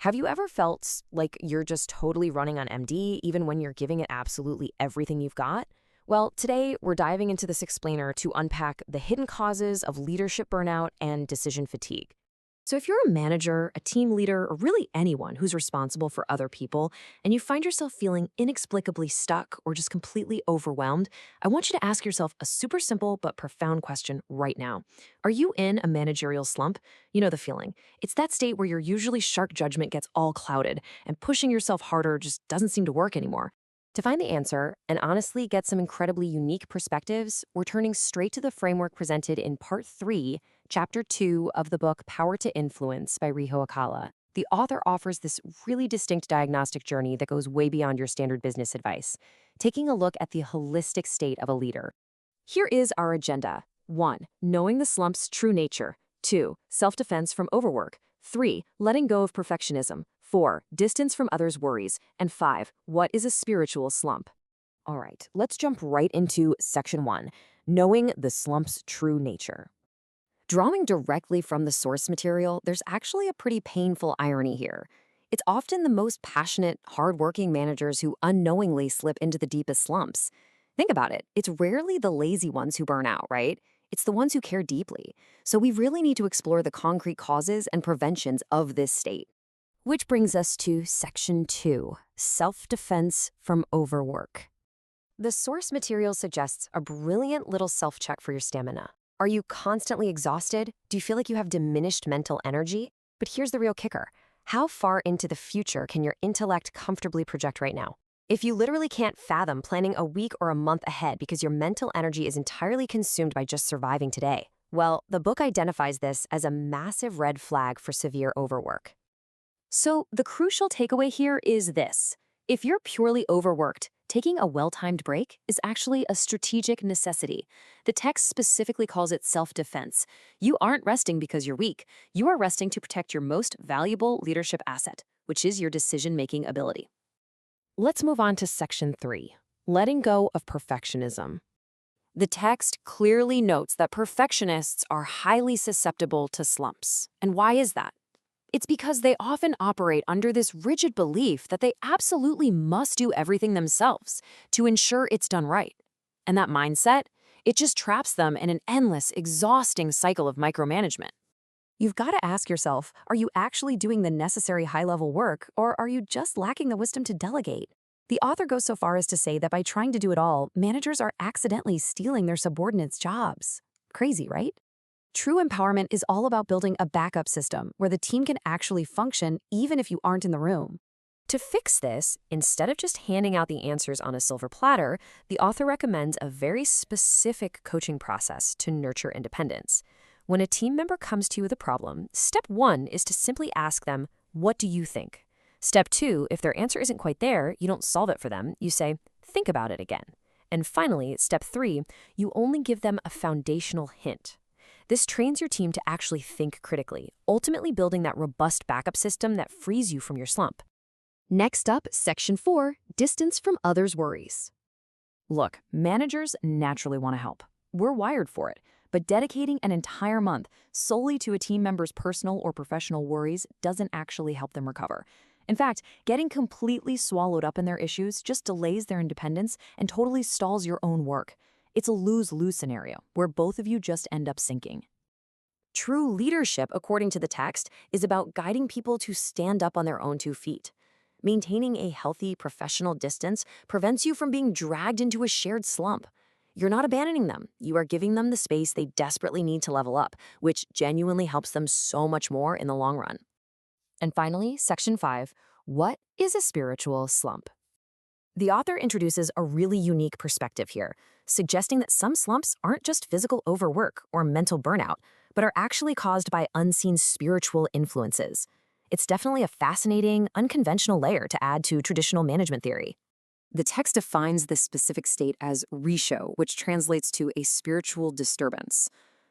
Have you ever felt like you're just totally running on MD, even when you're giving it absolutely everything you've got? Well, today we're diving into this explainer to unpack the hidden causes of leadership burnout and decision fatigue. So, if you're a manager, a team leader, or really anyone who's responsible for other people, and you find yourself feeling inexplicably stuck or just completely overwhelmed, I want you to ask yourself a super simple but profound question right now. Are you in a managerial slump? You know the feeling. It's that state where your usually sharp judgment gets all clouded, and pushing yourself harder just doesn't seem to work anymore. To find the answer, and honestly get some incredibly unique perspectives, we're turning straight to the framework presented in Part 3, Chapter 2 of the book Power to Influence by Ryuho Okawa. The author offers this really distinct diagnostic journey that goes way beyond your standard business advice, taking a look at the holistic state of a leader. Here is our agenda. 1. Knowing the slump's true nature. 2. Self-defense from overwork. 3. Letting go of perfectionism. 4. Distance from others' worries. And 5. What is a spiritual slump? All right, let's jump right into Section 1, Knowing the slump's true nature. Drawing directly from the source material, there's actually a pretty painful irony here. It's often the most passionate, hardworking managers who unknowingly slip into the deepest slumps. Think about it. It's rarely the lazy ones who burn out, right? It's the ones who care deeply. So we really need to explore the concrete causes and preventions of this state. Which brings us to Section 2, Self-Defense from Overwork. The source material suggests a brilliant little self-check for your stamina. Are you constantly exhausted? Do you feel like you have diminished mental energy? But here's the real kicker. How far into the future can your intellect comfortably project right now? If you literally can't fathom planning a week or a month ahead because your mental energy is entirely consumed by just surviving today, well, the book identifies this as a massive red flag for severe overwork. So the crucial takeaway here is this. If you're purely overworked, taking a well-timed break is actually a strategic necessity. The text specifically calls it self-defense. You aren't resting because you're weak. You are resting to protect your most valuable leadership asset, which is your decision-making ability. Let's move on to Section 3, Letting Go of Perfectionism. The text clearly notes that perfectionists are highly susceptible to slumps. And why is that? It's because they often operate under this rigid belief that they absolutely must do everything themselves to ensure it's done right. And that mindset, it just traps them in an endless, exhausting cycle of micromanagement. You've got to ask yourself, are you actually doing the necessary high-level work, or are you just lacking the wisdom to delegate? The author goes so far as to say that by trying to do it all, managers are accidentally stealing their subordinates' jobs. Crazy, right? True empowerment is all about building a backup system where the team can actually function even if you aren't in the room. To fix this, instead of just handing out the answers on a silver platter, the author recommends a very specific coaching process to nurture independence. When a team member comes to you with a problem, step 1 is to simply ask them, "What do you think?" Step 2, if their answer isn't quite there, you don't solve it for them, you say, "Think about it again." And finally, step 3, you only give them a foundational hint. This trains your team to actually think critically, ultimately building that robust backup system that frees you from your slump. Next up, Section 4, Distance from Others' Worries. Look, managers naturally want to help. We're wired for it, but dedicating an entire month solely to a team member's personal or professional worries doesn't actually help them recover. In fact, getting completely swallowed up in their issues just delays their independence and totally stalls your own work. It's a lose-lose scenario where both of you just end up sinking. True leadership, according to the text, is about guiding people to stand up on their own 2 feet. Maintaining a healthy professional distance prevents you from being dragged into a shared slump. You're not abandoning them. You are giving them the space they desperately need to level up, which genuinely helps them so much more in the long run. And finally, Section 5, What is a spiritual slump? The author introduces a really unique perspective here, suggesting that some slumps aren't just physical overwork or mental burnout, but are actually caused by unseen spiritual influences. It's definitely a fascinating, unconventional layer to add to traditional management theory. The text defines this specific state as risho, which translates to a spiritual disturbance.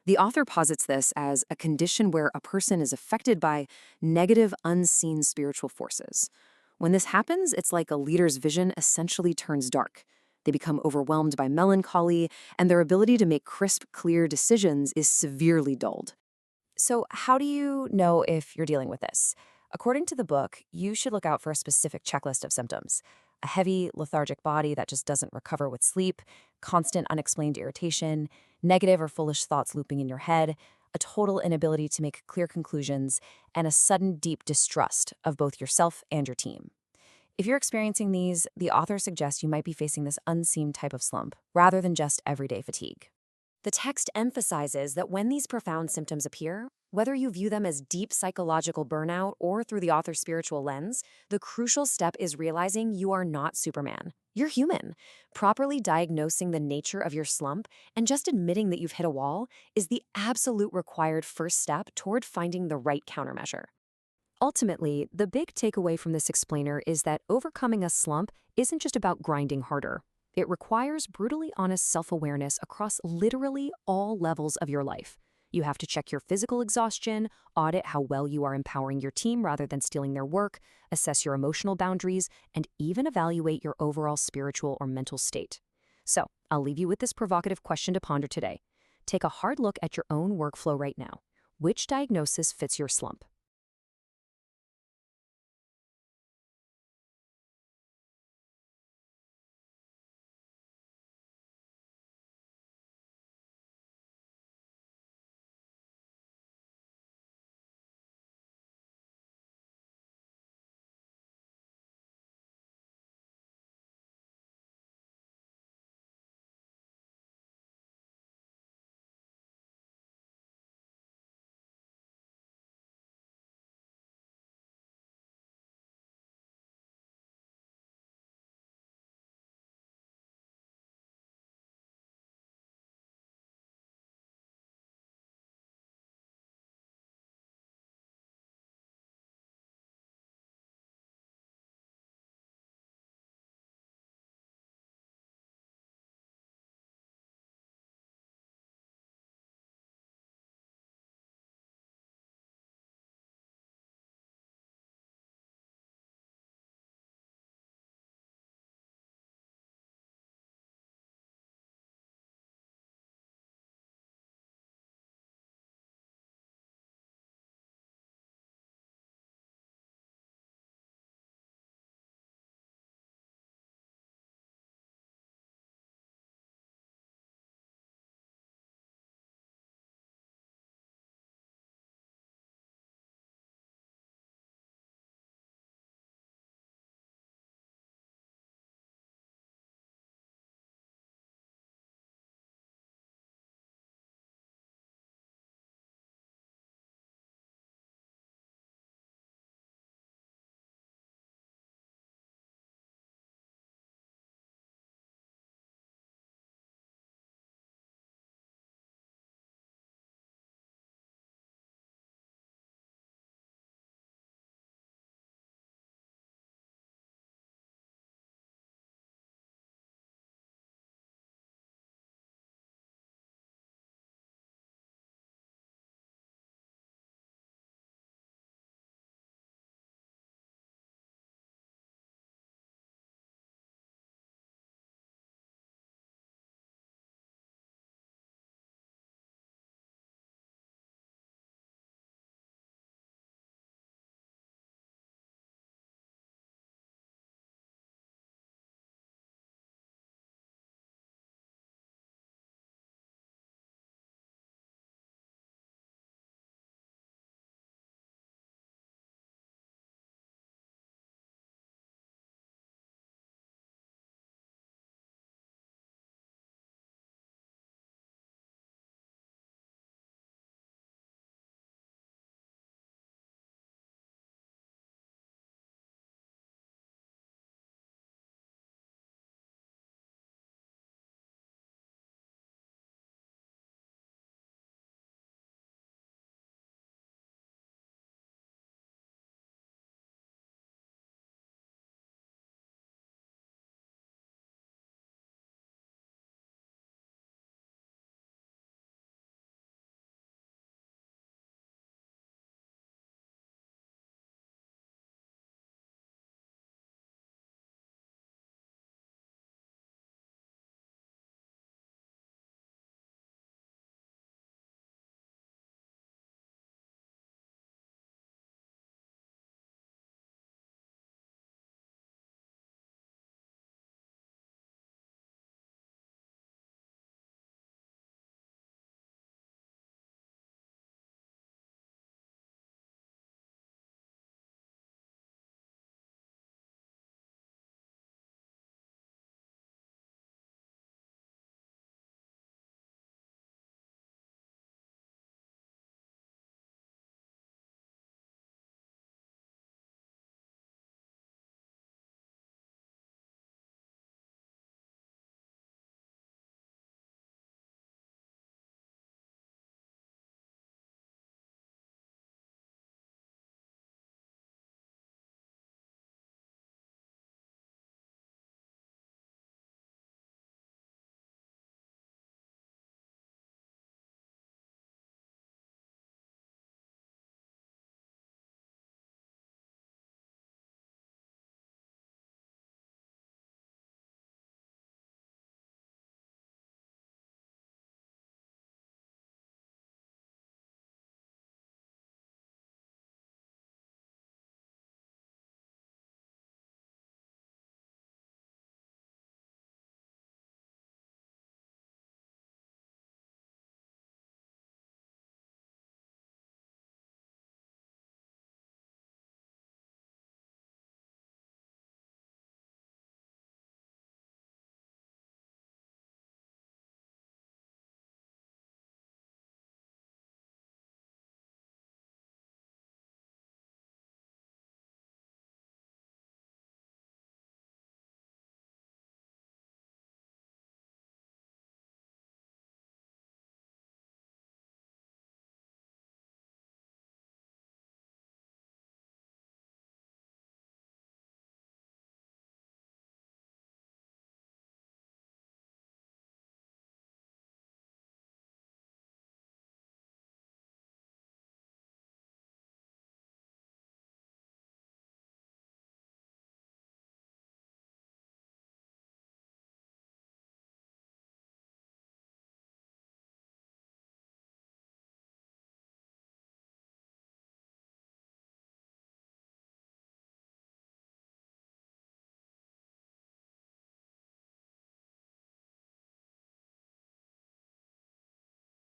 The author posits this as a condition where a person is affected by negative, unseen spiritual forces. When this happens, it's like a leader's vision essentially turns dark. They become overwhelmed by melancholy, and their ability to make crisp, clear decisions is severely dulled. So how do you know if you're dealing with this? According to the book, you should look out for a specific checklist of symptoms: a heavy, lethargic body that just doesn't recover with sleep, constant unexplained irritation, negative or foolish thoughts looping in your head, a total inability to make clear conclusions, and a sudden deep distrust of both yourself and your team. If you're experiencing these, the author suggests you might be facing this unseen type of slump, rather than just everyday fatigue. The text emphasizes that when these profound symptoms appear, whether you view them as deep psychological burnout or through the author's spiritual lens, the crucial step is realizing you are not Superman. You're human. Properly diagnosing the nature of your slump and just admitting that you've hit a wall is the absolute required first step toward finding the right countermeasure. Ultimately, the big takeaway from this explainer is that overcoming a slump isn't just about grinding harder. It requires brutally honest self-awareness across literally all levels of your life. You have to check your physical exhaustion, audit how well you are empowering your team rather than stealing their work, assess your emotional boundaries, and even evaluate your overall spiritual or mental state. So, I'll leave you with this provocative question to ponder today. Take a hard look at your own workflow right now. Which diagnosis fits your slump?